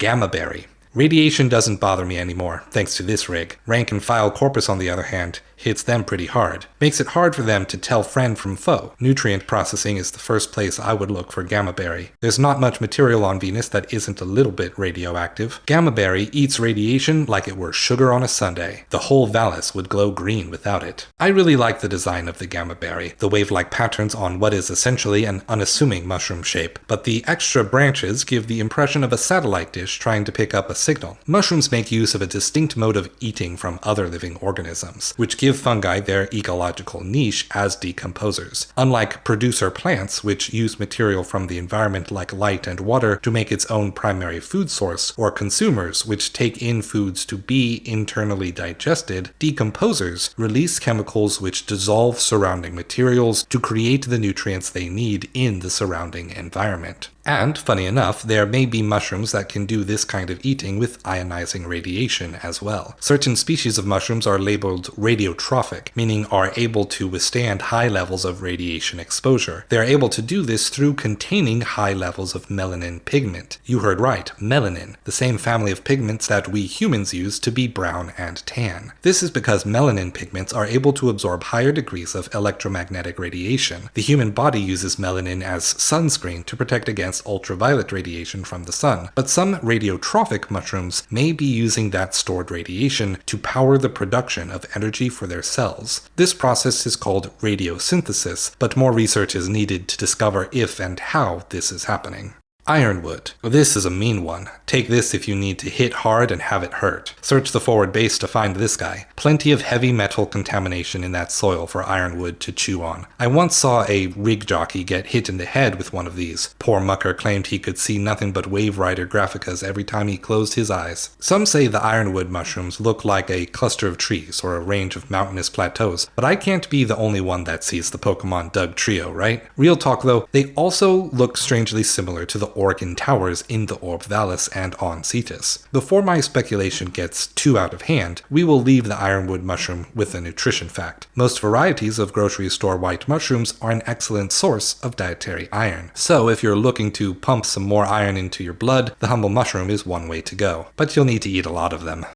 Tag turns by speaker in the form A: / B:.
A: Gamma berry. Radiation doesn't bother me anymore, thanks to this rig. Rank and file corpus, on the other hand, hits them pretty hard. Makes it hard for them to tell friend from foe. Nutrient processing is the first place I would look for gamma berry. There's not much material on Venus that isn't a little bit radioactive. Gamma berry eats radiation like it were sugar on a sundae. The whole Vallis would glow green without it. I really like the design of the gamma berry, the wave-like patterns on what is essentially an unassuming mushroom shape, but the extra branches give the impression of a satellite dish trying to pick up a signal. Mushrooms make use of a distinct mode of eating from other living organisms, which give fungi their ecological niche as decomposers. Unlike producer plants, which use material from the environment like light and water to make its own primary food source, or consumers, which take in foods to be internally digested, decomposers release chemicals which dissolve surrounding materials to create the nutrients they need in the surrounding environment. And, funny enough, there may be mushrooms that can do this kind of eating with ionizing radiation as well. Certain species of mushrooms are labeled radiotrophic, meaning are able to withstand high levels of radiation exposure. They are able to do this through containing high levels of melanin pigment. You heard right, melanin, the same family of pigments that we humans use to be brown and tan. This is because melanin pigments are able to absorb higher degrees of electromagnetic radiation. The human body uses melanin as sunscreen to protect against ultraviolet radiation from the sun, but some radiotrophic mushrooms may be using that stored radiation to power the production of energy for their cells. This process is called radiosynthesis, but more research is needed to discover if and how this is happening. Ironwood. This is a mean one. Take this if you need to hit hard and have it hurt. Search the forward base to find this guy. Plenty of heavy metal contamination in that soil for ironwood to chew on. I once saw a rig jockey get hit in the head with one of these. Poor mucker claimed he could see nothing but Wave Rider Graphicas every time he closed his eyes. Some say the ironwood mushrooms look like a cluster of trees or a range of mountainous plateaus, but I can't be the only one that sees the Pokemon Doug trio, right? Real talk though, they also look strangely similar to the Organ towers in the Orb Vallis and on Cetus. Before my speculation gets too out of hand, we will leave the ironwood mushroom with a nutrition fact. Most varieties of grocery store white mushrooms are an excellent source of dietary iron. So if you're looking to pump some more iron into your blood, the humble mushroom is one way to go. But you'll need to eat a lot of them.